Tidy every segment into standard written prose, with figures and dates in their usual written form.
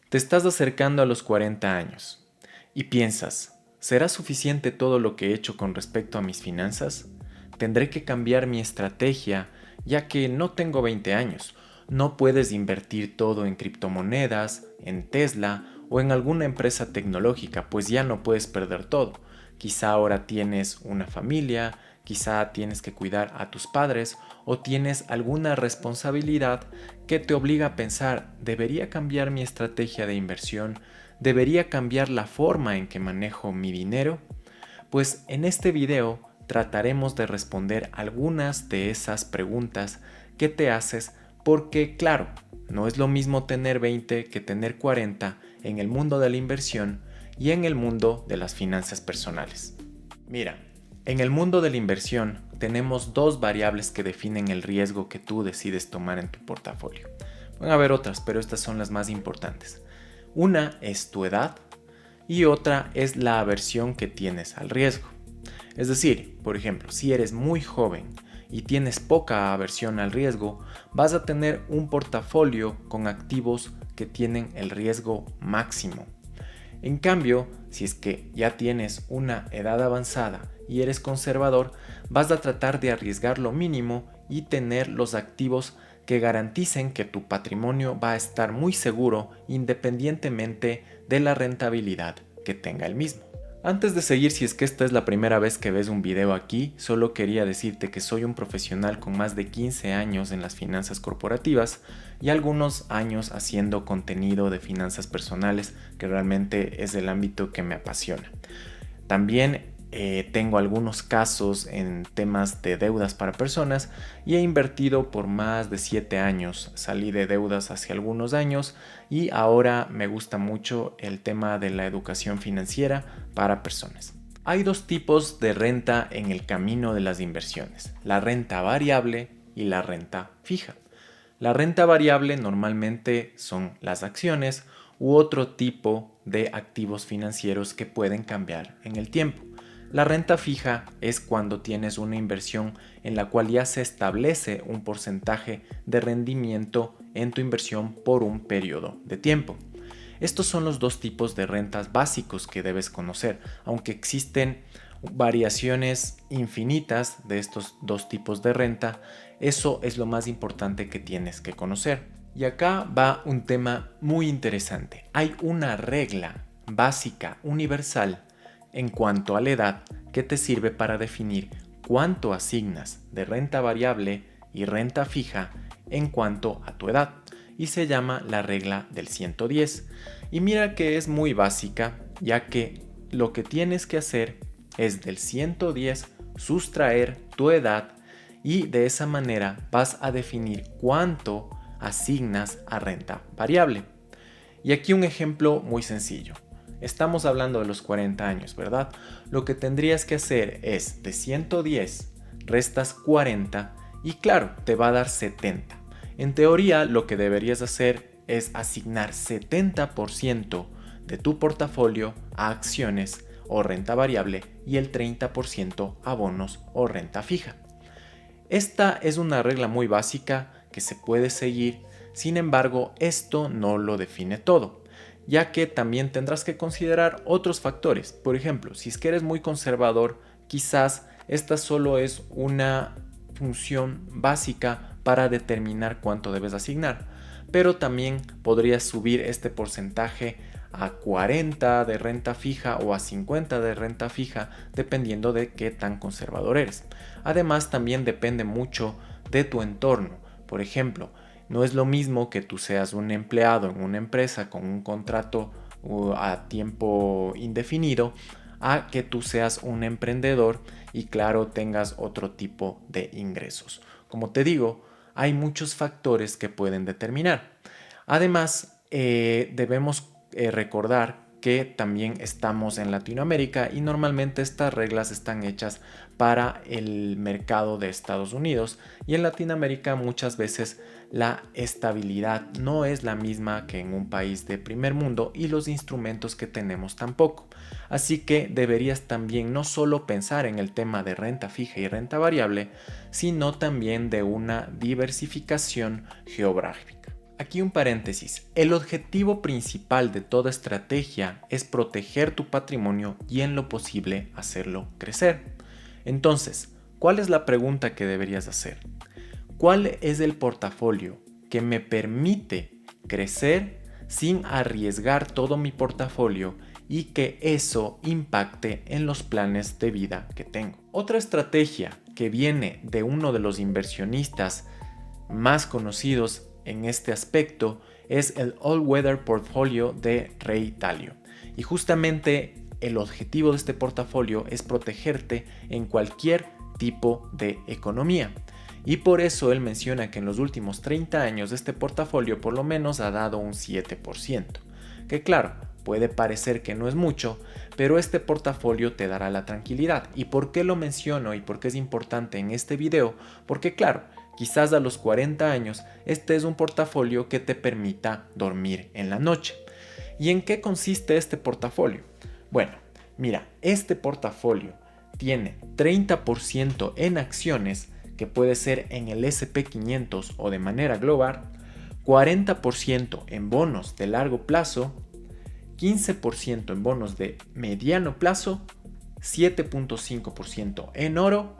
Te estás acercando a los 40 años y piensas, ¿será suficiente todo lo que he hecho con respecto a mis finanzas? Tendré que cambiar mi estrategia ya que no tengo 20 años. No puedes invertir todo en criptomonedas, en Tesla o en alguna empresa tecnológica, pues ya no puedes perder todo. Quizá ahora tienes una familia, quizá tienes que cuidar a tus padres o tienes alguna responsabilidad que te obliga a pensar, ¿debería cambiar mi estrategia de inversión? ¿Debería cambiar la forma en que manejo mi dinero? Pues en este video trataremos de responder algunas de esas preguntas que te haces porque, claro, no es lo mismo tener 20 que tener 40 en el mundo de la inversión y en el mundo de las finanzas personales. Mira, en el mundo de la inversión tenemos dos variables que definen el riesgo que tú decides tomar en tu portafolio. Van a haber otras, pero estas son las más importantes. Una es tu edad y otra es la aversión que tienes al riesgo. Es decir, por ejemplo, si eres muy joven y tienes poca aversión al riesgo, vas a tener un portafolio con activos que tienen el riesgo máximo. En cambio, si es que ya tienes una edad avanzada y eres conservador, vas a tratar de arriesgar lo mínimo y tener los activos que garanticen que tu patrimonio va a estar muy seguro independientemente de la rentabilidad que tenga el mismo. Antes de seguir, si es que esta es la primera vez que ves un video aquí, solo quería decirte que soy un profesional con más de 15 años en las finanzas corporativas y algunos años haciendo contenido de finanzas personales, que realmente es el ámbito que me apasiona. También tengo algunos casos en temas de deudas para personas y he invertido por más de 7 años. Salí de deudas hace algunos años y ahora me gusta mucho el tema de la educación financiera para personas. Hay dos tipos de renta en el camino de las inversiones, la renta variable y la renta fija. La renta variable normalmente son las acciones u otro tipo de activos financieros que pueden cambiar en el tiempo. La renta fija es cuando tienes una inversión en la cual ya se establece un porcentaje de rendimiento en tu inversión por un periodo de tiempo. Estos son los dos tipos de rentas básicos que debes conocer, aunque existen variaciones infinitas de estos dos tipos de renta, eso es lo más importante que tienes que conocer. Y acá va un tema muy interesante. Hay una regla básica, universal, en cuanto a la edad, que te sirve para definir cuánto asignas de renta variable y renta fija en cuanto a tu edad, y se llama la regla del 110. Y mira que es muy básica, ya que lo que tienes que hacer es del 110 sustraer tu edad y de esa manera vas a definir cuánto asignas a renta variable. Y aquí un ejemplo muy sencillo. Estamos hablando de los 40 años, ¿verdad? Lo que tendrías que hacer es de 110 restas 40 y claro, te va a dar 70. En teoría, lo que deberías hacer es asignar 70% de tu portafolio a acciones o renta variable y el 30% a bonos o renta fija. Esta es una regla muy básica que se puede seguir, sin embargo, esto no lo define todo, ya que también tendrás que considerar otros factores. Por ejemplo, si es que eres muy conservador, quizás esta solo es una función básica para determinar cuánto debes asignar, pero también podrías subir este porcentaje a 40 de renta fija o a 50 de renta fija dependiendo de qué tan conservador eres. Además también depende mucho de tu entorno. Por ejemplo, no es lo mismo que tú seas un empleado en una empresa con un contrato a tiempo indefinido a que tú seas un emprendedor y claro tengas otro tipo de ingresos. Como te digo, hay muchos factores que pueden determinar. Además, debemos recordar que también estamos en Latinoamérica y normalmente estas reglas están hechas para el mercado de Estados Unidos y en Latinoamérica muchas veces la estabilidad no es la misma que en un país de primer mundo y los instrumentos que tenemos tampoco. Así que deberías también no solo pensar en el tema de renta fija y renta variable, sino también de una diversificación geográfica. Aquí un paréntesis. El objetivo principal de toda estrategia es proteger tu patrimonio y en lo posible hacerlo crecer. Entonces, ¿cuál es la pregunta que deberías hacer? ¿Cuál es el portafolio que me permite crecer sin arriesgar todo mi portafolio y que eso impacte en los planes de vida que tengo? Otra estrategia que viene de uno de los inversionistas más conocidos en este aspecto es el All Weather Portfolio de Ray Dalio. Y justamente el objetivo de este portafolio es protegerte en cualquier tipo de economía. Y por eso él menciona que en los últimos 30 años este portafolio por lo menos ha dado un 7%. Que claro, puede parecer que no es mucho, pero este portafolio te dará la tranquilidad. ¿Y por qué lo menciono y por qué es importante en este video? Porque claro, quizás a los 40 años este es un portafolio que te permita dormir en la noche. ¿Y en qué consiste este portafolio? Bueno, mira, este portafolio tiene 30% en acciones, que puede ser en el SP500 o de manera global, 40% en bonos de largo plazo, 15% en bonos de mediano plazo, 7.5% en oro,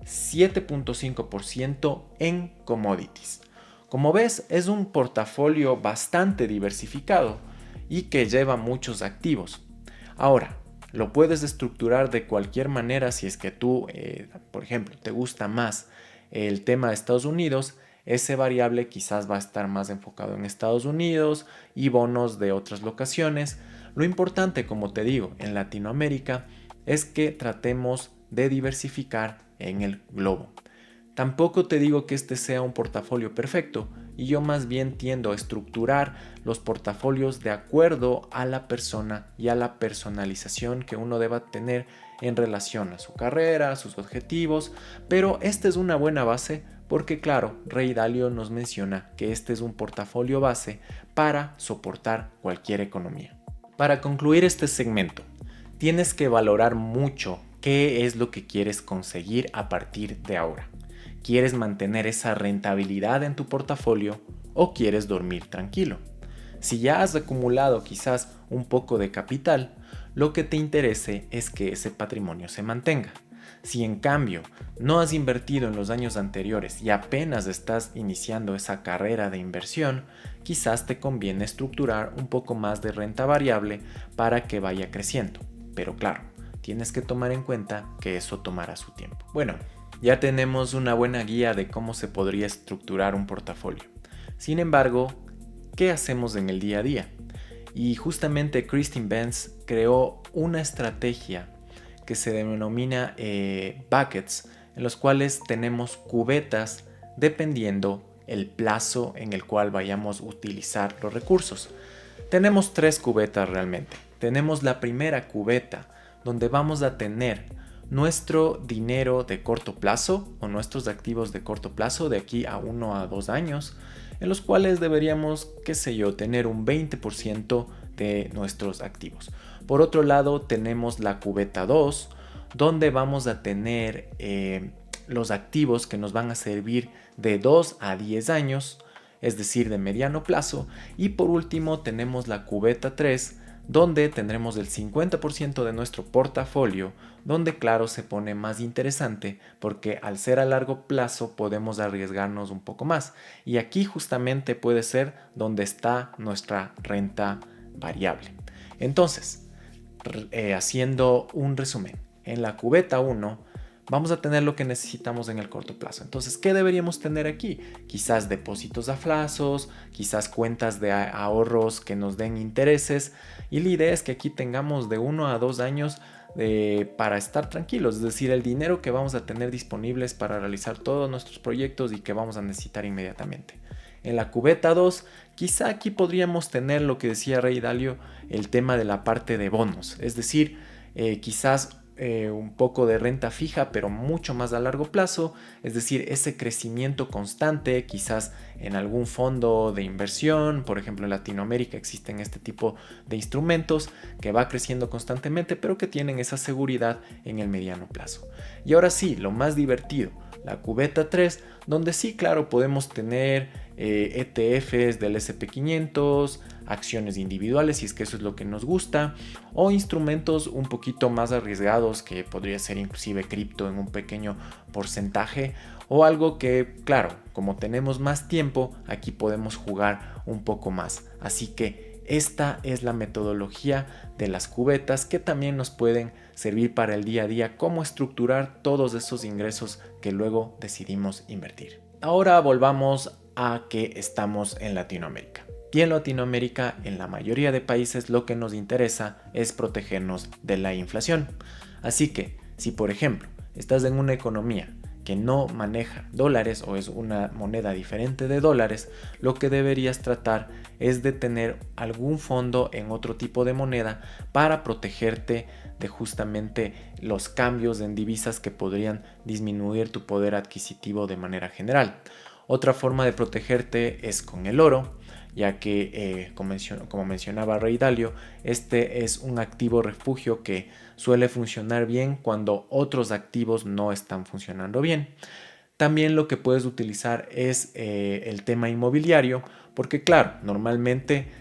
7.5% en commodities. Como ves, es un portafolio bastante diversificado y que lleva muchos activos. Ahora, lo puedes estructurar de cualquier manera si es que tú, por ejemplo, te gusta más el tema de Estados Unidos. Ese variable quizás va a estar más enfocado en Estados Unidos y bonos de otras locaciones. Lo importante, como te digo, en Latinoamérica es que tratemos de diversificar en el globo. Tampoco te digo que este sea un portafolio perfecto, y yo más bien tiendo a estructurar los portafolios de acuerdo a la persona y a la personalización que uno deba tener en relación a su carrera, a sus objetivos, pero esta es una buena base porque claro, Ray Dalio nos menciona que este es un portafolio base para soportar cualquier economía. Para concluir este segmento, tienes que valorar mucho qué es lo que quieres conseguir a partir de ahora. ¿Quieres mantener esa rentabilidad en tu portafolio o quieres dormir tranquilo? Si ya has acumulado quizás un poco de capital, lo que te interese es que ese patrimonio se mantenga. Si en cambio no has invertido en los años anteriores y apenas estás iniciando esa carrera de inversión, quizás te conviene estructurar un poco más de renta variable para que vaya creciendo. Pero claro, tienes que tomar en cuenta que eso tomará su tiempo. Bueno, ya tenemos una buena guía de cómo se podría estructurar un portafolio. Sin embargo, ¿qué hacemos en el día a día? Y justamente Christine Benz creó una estrategia que se denomina buckets, en los cuales tenemos cubetas dependiendo el plazo en el cual vayamos a utilizar los recursos. Tenemos 3 cubetas realmente. Tenemos la primera cubeta, donde vamos a tener nuestro dinero de corto plazo o nuestros activos de corto plazo de aquí a 1 a 2 años, en los cuales deberíamos, qué sé yo, tener un 20% de nuestros activos. Por otro lado, tenemos la cubeta 2, donde vamos a tener los activos que nos van a servir de 2 a 10 años, es decir, de mediano plazo. Y por último, tenemos la cubeta 3, donde tendremos el 50% de nuestro portafolio, donde claro se pone más interesante porque al ser a largo plazo podemos arriesgarnos un poco más, y aquí justamente puede ser donde está nuestra renta variable. Entonces, haciendo un resumen, en la cubeta 1 vamos a tener lo que necesitamos en el corto plazo. Entonces, ¿qué deberíamos tener aquí? Quizás depósitos a plazos, quizás cuentas de ahorros que nos den intereses, y la idea es que aquí tengamos de 1 a 2 años para estar tranquilos, es decir, el dinero que vamos a tener disponibles para realizar todos nuestros proyectos y que vamos a necesitar inmediatamente. En la cubeta 2, quizá aquí podríamos tener lo que decía Ray Dalio, el tema de la parte de bonos, es decir, quizás un poco de renta fija, pero mucho más a largo plazo, es decir, ese crecimiento constante, quizás en algún fondo de inversión. Por ejemplo, en Latinoamérica existen este tipo de instrumentos que va creciendo constantemente, pero que tienen esa seguridad en el mediano plazo. Y ahora sí, lo más divertido, la cubeta 3, donde sí, claro, podemos tener ETFs del SP500, acciones individuales si es que eso es lo que nos gusta, o instrumentos un poquito más arriesgados que podría ser inclusive cripto en un pequeño porcentaje, o algo que, claro, como tenemos más tiempo, aquí podemos jugar un poco más. Así que esta es la metodología de las cubetas que también nos pueden servir para el día a día, cómo estructurar todos esos ingresos que luego decidimos invertir. Ahora volvamos a que estamos en Latinoamérica. Y en Latinoamérica, en la mayoría de países, lo que nos interesa es protegernos de la inflación. Así que, si por ejemplo, estás en una economía que no maneja dólares o es una moneda diferente de dólares, lo que deberías tratar es de tener algún fondo en otro tipo de moneda para protegerte de justamente los cambios en divisas que podrían disminuir tu poder adquisitivo de manera general. Otra forma de protegerte es con el oro, ya que como mencionaba Ray Dalio, este es un activo refugio que suele funcionar bien cuando otros activos no están funcionando bien. También lo que puedes utilizar es el tema inmobiliario, porque claro, normalmente,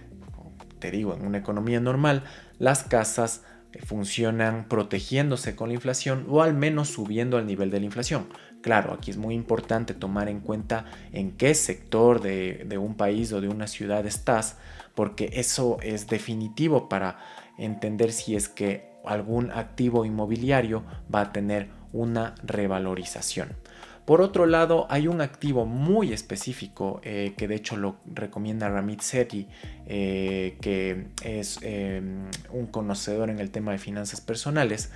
te digo, en una economía normal, las casas funcionan protegiéndose con la inflación o al menos subiendo al nivel de la inflación. Claro, aquí es muy importante tomar en cuenta en qué sector de un país o de una ciudad estás, porque eso es definitivo para entender si es que algún activo inmobiliario va a tener una revalorización. Por otro lado, hay un activo muy específico que de hecho lo recomienda Ramit Sethi, que es un conocedor en el tema de finanzas personales,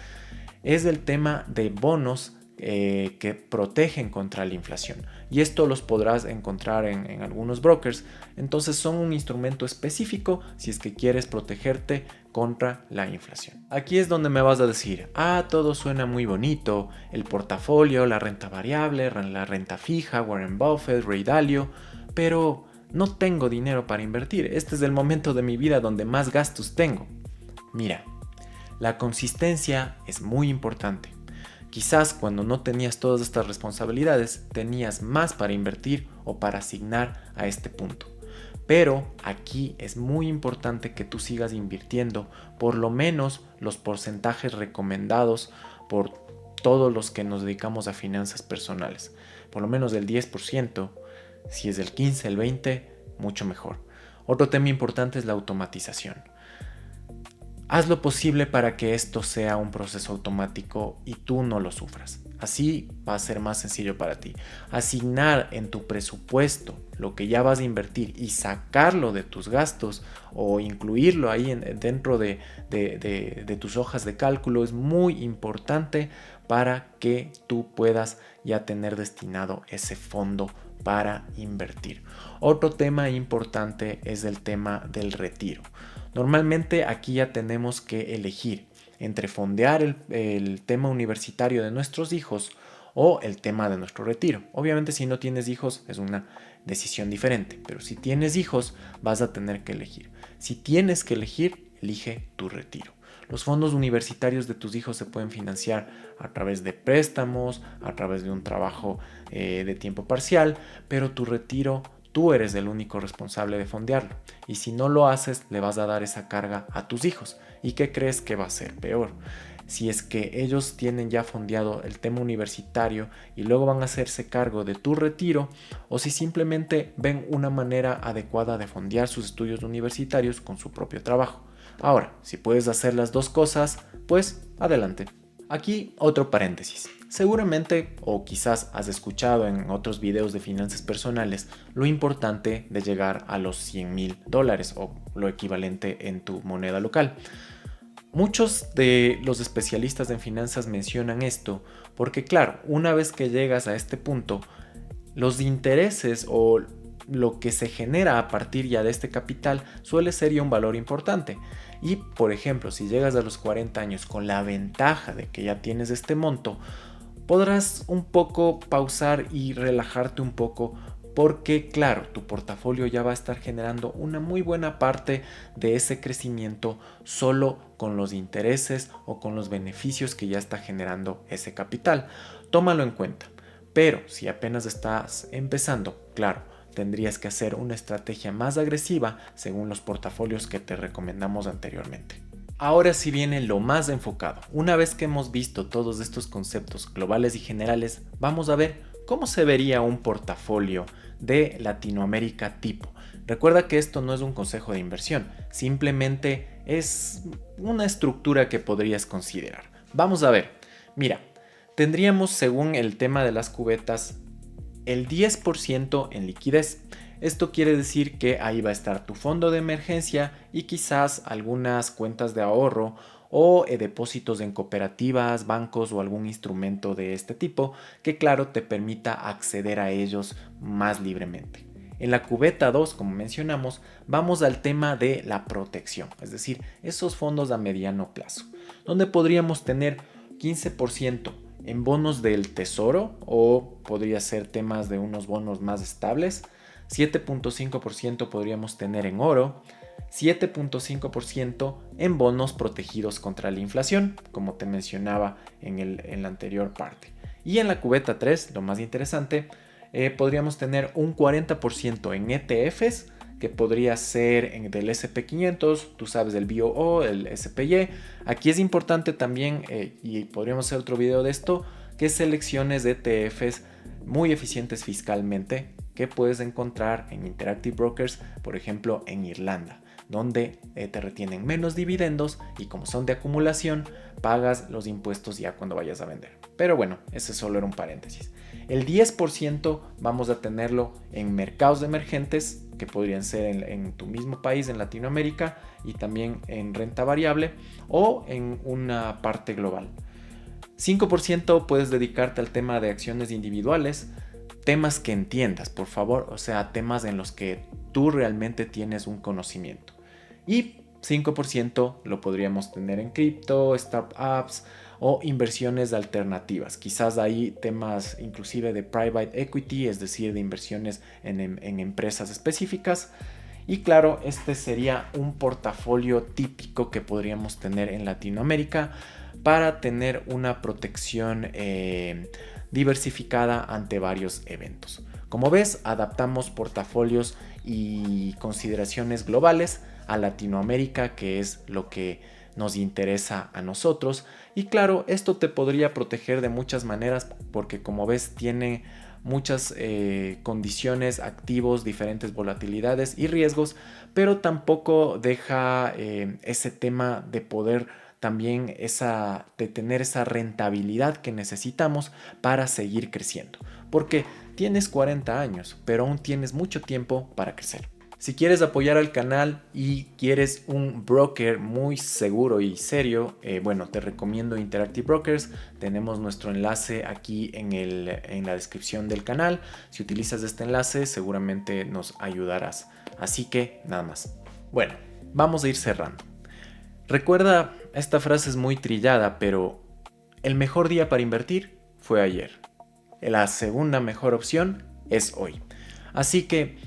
es el tema de bonos que protegen contra la inflación. Y esto los podrás encontrar en algunos brokers. Entonces son un instrumento específico si es que quieres protegerte contra la inflación. Aquí es donde me vas a decir, todo suena muy bonito, el portafolio, la renta variable, la renta fija, Warren Buffett, Ray Dalio, pero no tengo dinero para invertir. Este es el momento de mi vida donde más gastos tengo. Mira, la consistencia es muy importante. Quizás cuando no tenías todas estas responsabilidades, tenías más para invertir o para asignar a este punto. Pero aquí es muy importante que tú sigas invirtiendo por lo menos los porcentajes recomendados por todos los que nos dedicamos a finanzas personales. Por lo menos del 10%, si es del 15, el 20, mucho mejor. Otro tema importante es la automatización. Haz lo posible para que esto sea un proceso automático y tú no lo sufras. Así va a ser más sencillo para ti. Asignar en tu presupuesto lo que ya vas a invertir y sacarlo de tus gastos o incluirlo ahí dentro de tus hojas de cálculo es muy importante para que tú puedas ya tener destinado ese fondo para invertir. Otro tema importante es el tema del retiro. Normalmente aquí ya tenemos que elegir entre fondear el tema universitario de nuestros hijos o el tema de nuestro retiro. Obviamente si no tienes hijos es una decisión diferente, pero si tienes hijos vas a tener que elegir. Si tienes que elegir, elige tu retiro. Los fondos universitarios de tus hijos se pueden financiar a través de préstamos, a través de un trabajo de tiempo parcial, pero tu retiro tú eres el único responsable de fondearlo. Y si no lo haces, le vas a dar esa carga a tus hijos. ¿Y qué crees que va a ser peor? Si es que ellos tienen ya fondeado el tema universitario y luego van a hacerse cargo de tu retiro, o si simplemente ven una manera adecuada de fondear sus estudios universitarios con su propio trabajo. Ahora, si puedes hacer las dos cosas, pues adelante. Aquí otro paréntesis. Seguramente o quizás has escuchado en otros videos de finanzas personales lo importante de llegar a los $100,000 o lo equivalente en tu moneda local. Muchos de los especialistas en finanzas mencionan esto porque claro, una vez que llegas a este punto, los intereses o lo que se genera a partir ya de este capital suele ser ya un valor importante. Y por ejemplo, si llegas a los 40 años con la ventaja de que ya tienes este monto, podrás un poco pausar y relajarte un poco porque claro, tu portafolio ya va a estar generando una muy buena parte de ese crecimiento solo con los intereses o con los beneficios que ya está generando ese capital. Tómalo en cuenta. Pero si apenas estás empezando, claro, tendrías que hacer una estrategia más agresiva según los portafolios que te recomendamos anteriormente. Ahora sí viene lo más enfocado. Una vez que hemos visto todos estos conceptos globales y generales, vamos a ver cómo se vería un portafolio de Latinoamérica tipo. Recuerda que esto no es un consejo de inversión, simplemente es una estructura que podrías considerar. Vamos a ver, mira, tendríamos según el tema de las cubetas el 10% en liquidez. Esto quiere decir que ahí va a estar tu fondo de emergencia y quizás algunas cuentas de ahorro o depósitos en cooperativas, bancos o algún instrumento de este tipo que claro te permita acceder a ellos más libremente. En la cubeta 2, como mencionamos, vamos al tema de la protección, es decir, esos fondos a mediano plazo, donde podríamos tener 15% en bonos del tesoro o podría ser temas de unos bonos más estables, 7.5% podríamos tener en oro, 7.5% en bonos protegidos contra la inflación, como te mencionaba en la anterior parte. Y en la cubeta 3, lo más interesante, podríamos tener un 40% en ETFs, que podría ser del SP500, tú sabes, del BOO, el SPY. Aquí es importante también, y podríamos hacer otro video de esto, que selecciones de ETFs muy eficientes fiscalmente que puedes encontrar en Interactive Brokers, por ejemplo en Irlanda, donde te retienen menos dividendos y como son de acumulación, pagas los impuestos ya cuando vayas a vender. Pero bueno, ese solo era un paréntesis. El 10% vamos a tenerlo en mercados emergentes, que podrían ser en tu mismo país, en Latinoamérica, y también en renta variable o en una parte global. 5% puedes dedicarte al tema de acciones individuales, temas que entiendas, por favor, o sea, temas en los que tú realmente tienes un conocimiento. Y 5% lo podríamos tener en cripto, startups o inversiones alternativas. Quizás hay temas inclusive de private equity, es decir, de inversiones en empresas específicas. Y claro, este sería un portafolio típico que podríamos tener en Latinoamérica para tener una protección diversificada ante varios eventos. Como ves, adaptamos portafolios y consideraciones globales a Latinoamérica, que es lo que nos interesa a nosotros. Y claro, esto te podría proteger de muchas maneras porque como ves tiene muchas condiciones, activos, diferentes volatilidades y riesgos, pero tampoco deja ese tema de poder también de tener esa rentabilidad que necesitamos para seguir creciendo. Porque tienes 40 años, pero aún tienes mucho tiempo para crecer. Si quieres apoyar al canal y quieres un broker muy seguro y serio, bueno, te recomiendo Interactive Brokers. Tenemos nuestro enlace aquí en la descripción del canal. Si utilizas este enlace, seguramente nos ayudarás. Así que nada más. Bueno, vamos a ir cerrando. Recuerda, esta frase es muy trillada, pero el mejor día para invertir fue ayer. La segunda mejor opción es hoy. Así que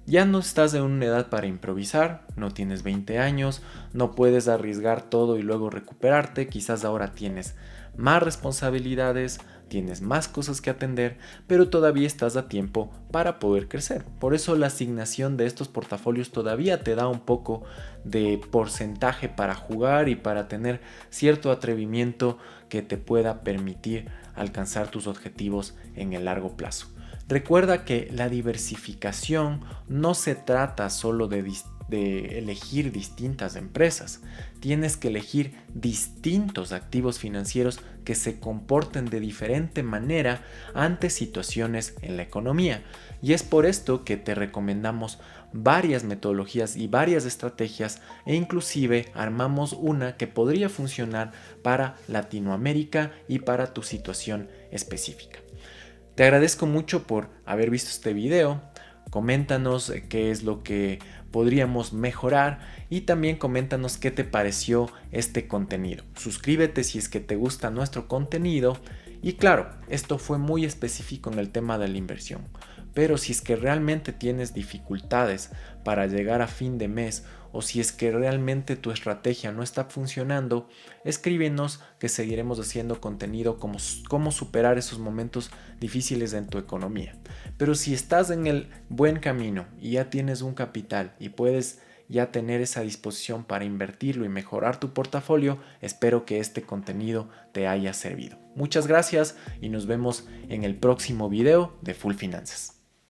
ya no estás en una edad para improvisar, no tienes 20 años, no puedes arriesgar todo y luego recuperarte, quizás ahora tienes más responsabilidades, tienes más cosas que atender, pero todavía estás a tiempo para poder crecer. Por eso la asignación de estos portafolios todavía te da un poco de porcentaje para jugar y para tener cierto atrevimiento que te pueda permitir alcanzar tus objetivos en el largo plazo. Recuerda que la diversificación no se trata solo de elegir distintas empresas. Tienes que elegir distintos activos financieros que se comporten de diferente manera ante situaciones en la economía. Y es por esto que te recomendamos varias metodologías y varias estrategias e inclusive armamos una que podría funcionar para Latinoamérica y para tu situación específica. Te agradezco mucho por haber visto este video. Coméntanos qué es lo que podríamos mejorar y también coméntanos qué te pareció este contenido. Suscríbete si es que te gusta nuestro contenido y claro, esto fue muy específico en el tema de la inversión. Pero si es que realmente tienes dificultades para llegar a fin de mes o si es que realmente tu estrategia no está funcionando, escríbenos que seguiremos haciendo contenido como cómo superar esos momentos difíciles en tu economía. Pero si estás en el buen camino y ya tienes un capital y puedes ya tener esa disposición para invertirlo y mejorar tu portafolio, espero que este contenido te haya servido. Muchas gracias y nos vemos en el próximo video de Full Finanzas.